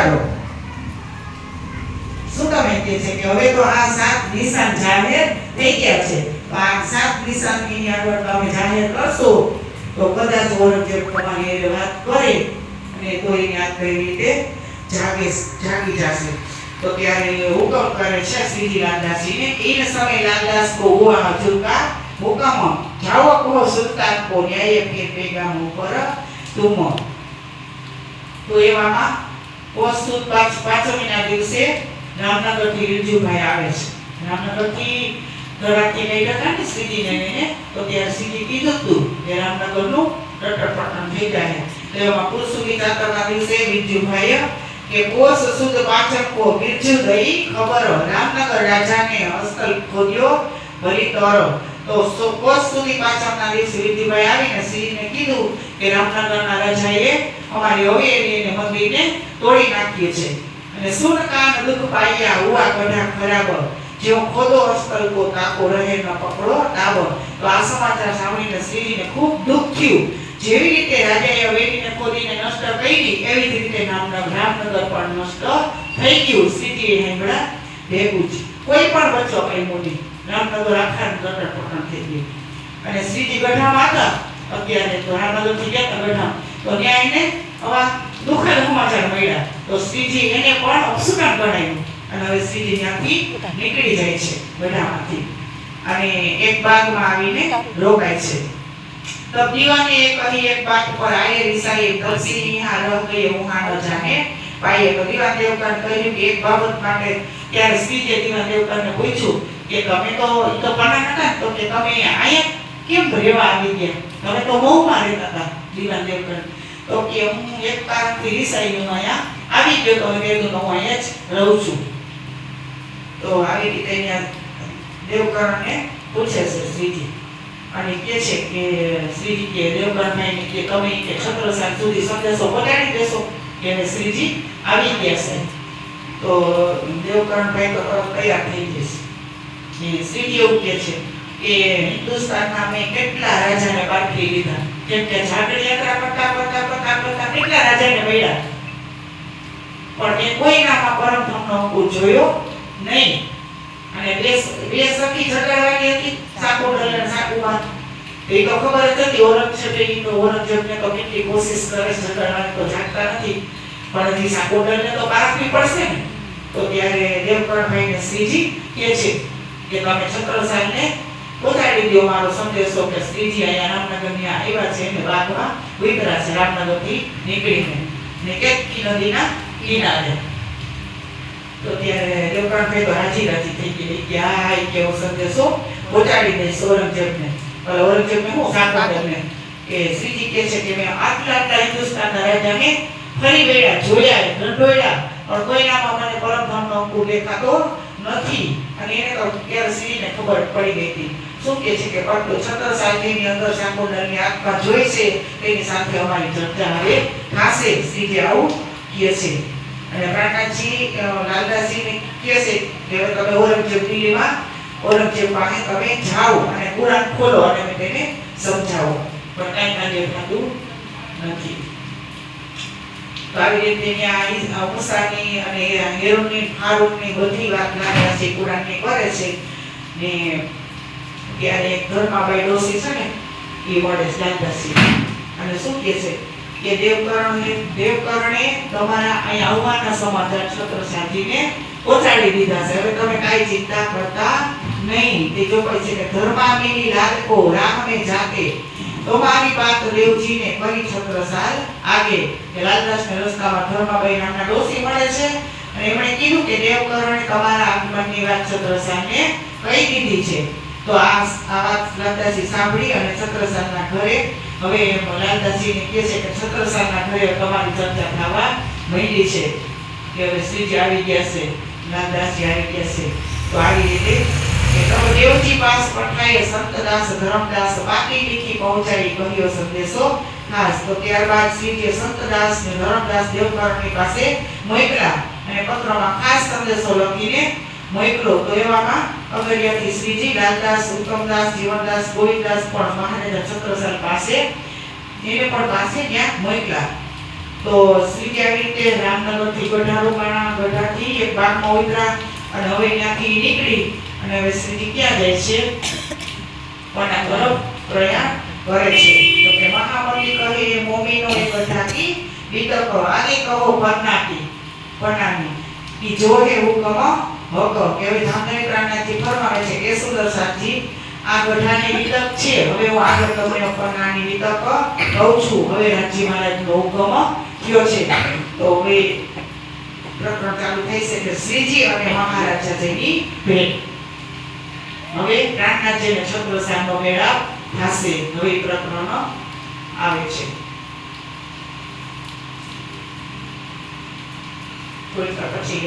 વિચારો શું તમે કહે છે કે હવે તો આ 7 નિશાન જાહેર થઈ ગયા છે, તો આ 7 નિશાનની આગળ તમે જાહેર કરશો તો કદાચ ઔરંગઝેબ તમારી વાત કરે અને તો એની આ કઈ રીતે જાગી જશે। तो ત્યારે હુકમ કરે છે શ્રીજી લાલદાસજીને, इन समय लालदास को हुआ हजूर का हुक्म, जाओ को सुल्तान को न्याय के पैगाम पर तुम। तो એવામાં પોસ્તુત પાંચમીના દિવસે રામનગરથી રીરજુભાઈ આવે છે। રામનગરથી ધરાથી લઈ ગયા ને શ્રીજીને લઈને, તો ત્યારે શ્રીજી કીધું હતું કે રામનગરનું રટપટન થઈ જાય। તો એમાં પુરુષુની ચાતરના દિવસે રીરજુભાઈએ કે પોષ સુદ પાચક को बिरजू दई खबर रामनगर राजा ने हस्तल खोद्यो भरी तोरो। तो पोष सुदी पाचकना દિવસે રીરજુભાઈ આવીને શ્રીજીને કીધું કે રામનગરના રાજાએ અમારી હવેલી અને મંદિરને તોડી નાખ્યું છે અને સુનકાન દુઃખ પાયા હુઆ કઢા ખરાબ, જેવો ખોદો હસ્તલ કો તાકો રહે ન પકડો તાબ। તો આ સમાચાર સાંભળીને શ્રીજીને ખૂબ દુઃખ થયું। જેવી રીતે રાજાએ હવેલીને ખોદીને નષ્ટ કરી એવી જ રીતે રામનગર પણ નષ્ટ થઈ ગયું। શ્રીજીએ હેંગળા ભેગું જ કોઈ પણ બચ્ચો કઈ મોટી રામનગર આખા ગટરપટણ થઈ ગયું। અને શ્રીજી ગઢામાં હતા અત્યારે તો રામનગરથી ગયા ગઢામ, તો ત્યાં એને આવા દુઃખદ સમાચાર મળ્યા, તો શ્રીજી એને પણ અપશુકન ગણાયું અને હવે શ્રીજી ત્યાંથી નીકળી જાય છે ગઢામાંથી અને એક બાગમાં આવીને રોકાય છે। तब दीवाने कही एक बात पर आए रिसाए तुलसी यहाँ रह गए वहाँ न जाने पाए। तो दीवान देवता कह્યું કે એક બાબત માટે ત્યારે શ્રીજીએ દीवान દેવતાને પૂછ્યું કે તમે તો પાના નતા, તો કે તમે અહીંયા કેમ રહેવા આવી ગયા, તમે તો મોહમાં રહેતા હતા दीवान દેવતા। તો કે હું એક કારણથી રીસાઈ હું અહીંયા આવી ગયો, તો મેં કીધું હું અહીંયા જ રહું છું। તો આવી રીતે અહીંયા દેવકરણને પૂછે છે શ્રીજી અને કહે છે કે શ્રીજી કે દેવકરણભાઈને કે તમે કે છત્રસાલ સુધી સંદેશો પહોંચાડી દેશો કે શ્રીજી આવી ગયા છે। તો દેવકરણભાઈ તો તૈયાર થઈ જશે। શ્રીજી એવું કહે છે કે હિન્દુસ્તાનના મેં કેટલા રાજાને બાટલી લીધા, કેમ કે ઝાકળ યાત્રા કરતા કેટલા રાજાને મળ્યા, પણ મેં કોઈનામાં પરમધામનો અંકુર જોયો નહીં। અને બે સખી ઝઘડવાની હતી સાકોડલ અને સાકુમાં, એ તો ખબર જ હતી ઔરંગઝેબને તો કેટલી કોશિશ કરે ઝઘડવાની, તો જાગતા નથી, પણ હજી સાકોડલને તો પારખવી પડશે ને। તો ત્યારે દેવકરણભાઈને શ્રીજી કહે છે કે તમે છત્રસાલને પહોંચાડી દો મારો સંદેશો કે શ્રીજી અહીંયા રામનગરની આવ્યા છે અને બાગમાં ઉતરા છે રામનગરથી નીકળીને ને કેતકી નદીના કિનારે। तो ત્યારે દેવકરણભાઈ તો રાજી થઈ ગઈ કે આ કેવો સંદેશો પહોંચાડી દઈશ ઔરંગઝેબને। પણ ઔરંગઝેબને હું સાંભળને કે શ્રીજી કહે છે કે મેં આટલા હિન્દુસ્તાનના રાજાને ફરી વળ્યા જોયા ઢંઢોળ્યા, પણ કોઈનામાં મને પરમધામનો અંકુર દેખાતો નથી। અને એને તો ત્યારે શ્રીજીને ખબર પડી ગઈ હતી। શું કહે છે કે પરંતુ છત્રસાલજીની અંદર સાકોડલની આત્મા જોઈ છે, તેની સાથે અમારી ચર્ચા હવે થશે। શ્રીજી આવું કહે છે। અને પ્રકાશજી લાલદાસજીને કહે છે કે તમે ઔરંગઝેબ દિલ્હીમાં ઔરંગઝેબ પાસે તમે જાઓ અને કુરાન ખોલો અને મેં તેને સમજાવો, પણ કાંઈ કાર્ય થતું નથી। તો આવી રીતે ત્યાં મૂસાની અને હેરોનની ફારૂકની બધી વાત લાલદાસજી કુરાનની કરે છે ને ત્યારે એક ધર્માબાઈ ડોસી છે ને એ મળે છે લાલદાસજી અને શું કહે છે કે દેવકરણે તમારા અહીં આવવાના સમાચાર છત્રસાલજીને પહોંચાડી દીધા છે, હવે તમે કાંઈ ચિંતા કરતા નહીં। તે જો કહે છે કે ધર્મામિની લાલકો રામ में जाके તમારી બાત દેવજીને કરી છત્રસાલ આગે। કે લાલદાસને રસ્તામાં ધર્માબાઈ નામના ડોસી મળે છે અને એમણે કીધું કે દેવકરણે તમારા આગમનની વાત છત્રસાલને કહી દીધી છે। તો આ વાત લાલદાસજી સાંભળી અને છત્રસાલના ઘરે હવે લાલદાસજીને કહે છે કે છત્રસાલના ઘરે તમારી ચર્ચા થવા માંડી છે કે હવે શ્રીજી આવી ગયા છે, લાલદાસજી આવી ગયા છે। તો આવી રીતે કે તમે દેવજી પાસ પઠાય સંતદાસ ધર્મદાસ બાકી લીખી પહોંચાડી કહ્યો સંદેશો ખાસ। તો ત્યારબાદ શ્રીજીએ સંતદાસ ને ધર્મદાસ દેવકરણની પાસે મોકલા અને પત્રમાં ખાસ સંદેશો લખીને મોકલો। તો એવામાં અગરિયાથી શ્રીજી લાલદાસ ઉત્તમદાસ જીવનદાસ ગોવિંદદાસ પણ મહારાજા છત્રસાલ પાસે એને પણ પાસે ત્યાં મોકલા। તો શ્રીજી આવી રીતે રામનગરથી ગઢા રોકાણા, ગઢાથી એક બાગમાં ઉતરા અને હવે ત્યાંથી નીકળી અને હવે શ્રીજી ક્યાં જાય છે? પના તરફ પ્રયાણ કરે છે. તો કે મહામંત્રી કહે મોમીનો એક ગઢાથી વિતર્ક આગે કહો પરનાકી પનાની કી જો હે હુકમ હક કે હવે ધામનગરાનાથી ફરમાવે છે કે સુદર્શનજી આ ગઢાની વિતક છે. હવે હું આગળ તમને પનાની વિતક કહું છું. હવે રાજી મહારાજનો હુકમ થયો છે. તો હવે પ્રકરણ ચાલુ થઈ છે કે શ્રીજી અને મહારાજાની ભેટ. હવે પ્રાણનાથજી અને છત્રસાલનો મેળાપ થશે. હવે પ્રકરણ આવે છે. થોડીક પછી